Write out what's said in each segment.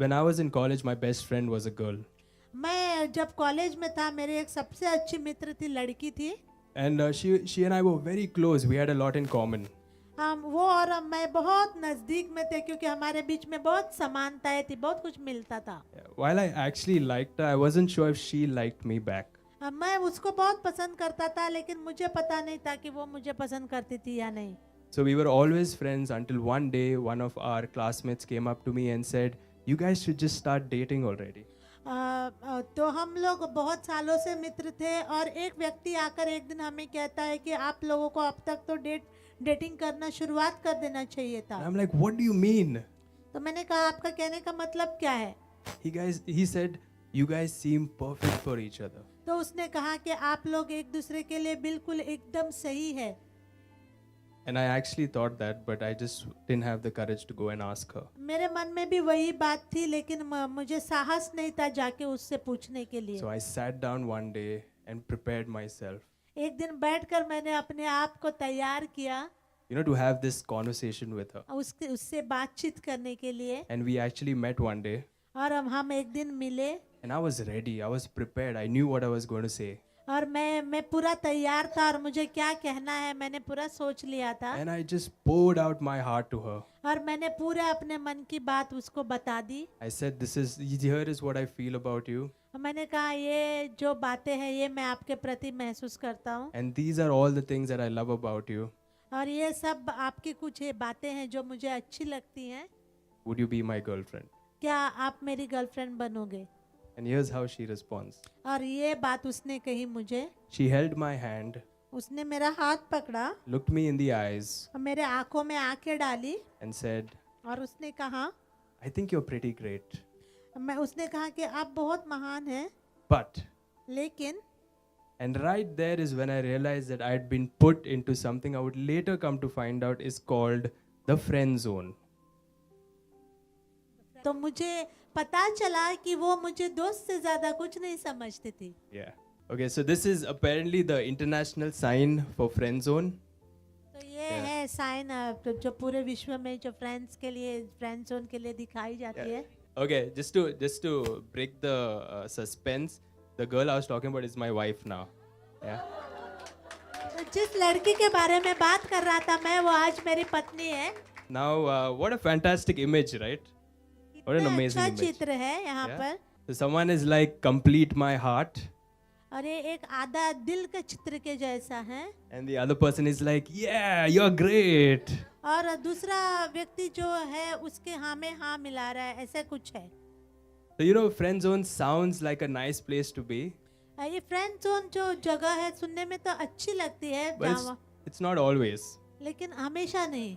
when I was in college, my best friend was a girl. मैं जब college में था मेरी एक सबसे अच्छी मित्र थी, लड़की थी। And she and I were very close. We had a lot in common. हम वो और मैं बहुत नज़दीक में थे क्योंकि हमारे बीच में बहुत समानताएं थी, बहुत कुछ मिलता था। While I actually liked her, I wasn't sure if she liked me back. मैं उसको बहुत पसंद करता था लेकिन मुझे पता नहीं था कि वो मुझे पसंद करती थी या नहीं। So we were always friends until one day one of our classmates came up to me and said, "You guys should just start dating already." तो हम लोग बहुत सालों से मित्र थे और एक व्यक्ति आकर एक दिन हमें कहता है कि आप लोगों को अब तक तो डेटिंग करना शुरुआत कर देना चाहिए And था। I'm like, "What do you mean?" तो मैंने कहा आपका कहने का मतलब क्या है? He said, "You guys seem perfect for each other." तो उसने कहा कि आप लोग एक दूसरे के लिए बिल्कुल एकदम सही है। And I actually thought that, but I just didn't have the courage to go and ask her. मेरे मन में भी वही बात थी लेकिन मुझे साहस नहीं था जाके उससे पूछने के लिए। So I sat down one day and prepared myself, एक दिन बैठकर मैंने अपने आप को तैयार किया to have this conversation with her. उससे बातचीत करने के लिए। And we actually met one day, और हम एक दिन मिले and I was ready. I was prepared. I knew what I was going to say. और मैं पूरा तैयार था और मुझे क्या कहना है मैंने पूरा सोच लिया था। And I just poured out my heart to her. और मैंने पूरा अपने मन की बात उसको बता दी। I said, here is what I feel about you. मैंने कहा ये जो बातें हैं ये मैं आपके प्रति महसूस करता हूँ And these are all the things that I love about you. और ये सब आपकी कुछ ये बातें हैं जो मुझे अच्छी लगती हैं। Would you be my girlfriend? क्या आप मेरी गर्लफ्रेंड बनोगे? And here's how she responds. और ये बात उसने कही मुझे। She held my hand, उसने मेरा हाथ पकड़ा looked me in the eyes, और मेरे आंखों में आंखें डाली and said, और उसने कहा "I think you're pretty great. उसने कहा कि आप बहुत महान हैं But," लेकिन and right there is when I realized that I had been put into something I would later come to find out is called the friend zone. तो मुझे पता चला कि वो मुझे दोस्त से ज्यादा कुछ नहीं समझती थी। Yeah. Okay, so this is apparently the international sign for friend zone. तो ये है साइन जो पूरे विश्व में जो फ्रेंड्स के लिए फ्रेंड जोन के लिए दिखाई जाती है। Okay, just to break the suspense, the girl I was talking about is my wife now. Yeah. तो जिस लड़की के बारे में बात कर रहा था मैं वो आज मेरी पत्नी है। Now, what a fantastic image, right? What an इतना amazing अच्छा image. चित्र है यहाँ Yeah. पर So someone is like, complete my heart, और ये एक आधा दिल के चित्र के जैसा है and the other person is like, yeah, you're great. और दूसरा व्यक्ति जो है उसके हाँ में हाँ मिला रहा है, ऐसा कुछ है। So friend zone sounds like a nice place to be, ये फ्रेंड जोन जो जगह है सुनने में तो अच्छी लगती है but it's not always. लेकिन हमेशा नहीं।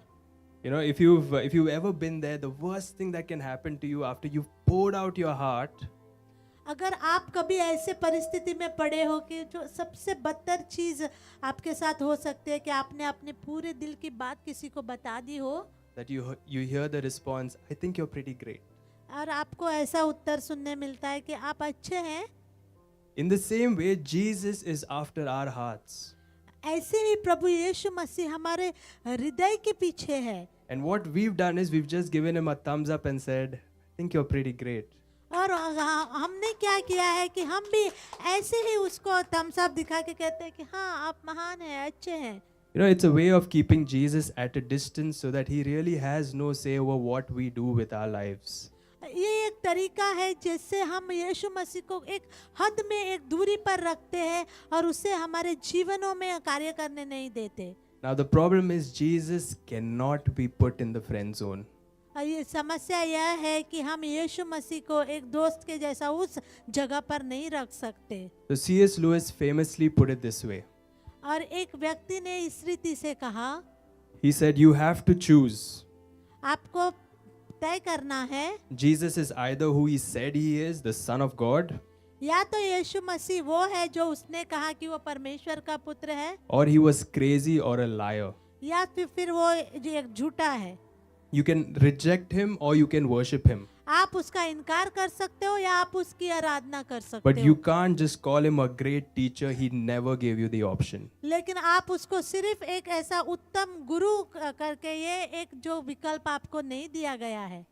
If you've ever been there, the worst thing that can happen to you after you've poured out your heart अगर आप कभी ऐसे परिस्थिति में पड़े हो कि जो सबसे बदतर चीज आपके साथ हो सकती है कि आपने अपने पूरे दिल की बात किसी को बता दी हो that you hear the response, "I think you're pretty great." और आपको ऐसा उत्तर सुनने मिलता है कि आप अच्छे हैं। In the same way, Jesus is after our hearts. ऐसे ही प्रभु यीशु मसीह हमारे हृदय के पीछे है। And what we've done is we've just given him a thumbs up and said, "I think you're pretty great." और हमने क्या किया है कि हम भी ऐसे ही उसको थम्स अप दिखा के कहते हैं कि हाँ आप महान हैं, अच्छे हैं। It's a way of keeping Jesus at a distance so that he really has no say over what we do with our lives. ये एक तरीका है जिससे हम यीशु मसीह को एक हद में एक दूरी पर रखते हैं और उसे हमारे जीवनों में कार्य करने नहीं देते। Now the problem is Jesus cannot be put in the friend zone. ये समस्या यह है कि हम यीशु मसीह को एक दोस्त के जैसा उस जगह पर नहीं रख सकते। So C.S. Lewis famously put it this way. और एक व्यक्ति ने इस रीति से कहा, He said, "You have to choose. आपको तय करना है Jesus is either who he said he is, the Son of God, या तो यीशु मसीह वो है जो उसने कहा कि वो परमेश्वर का पुत्र है or he was crazy or a liar. या फिर वो एक झूठा है। You can reject him or you can worship him. आप उसका इनकार कर सकते हो या आप उसकी आराधना कर सकते But हो। you can't just call him a great teacher. He never gave you the option. लेकिन आप उसको सिर्फ एक ऐसा उत्तम गुरु करके ये एक जो विकल्प आपको नहीं दिया गया है।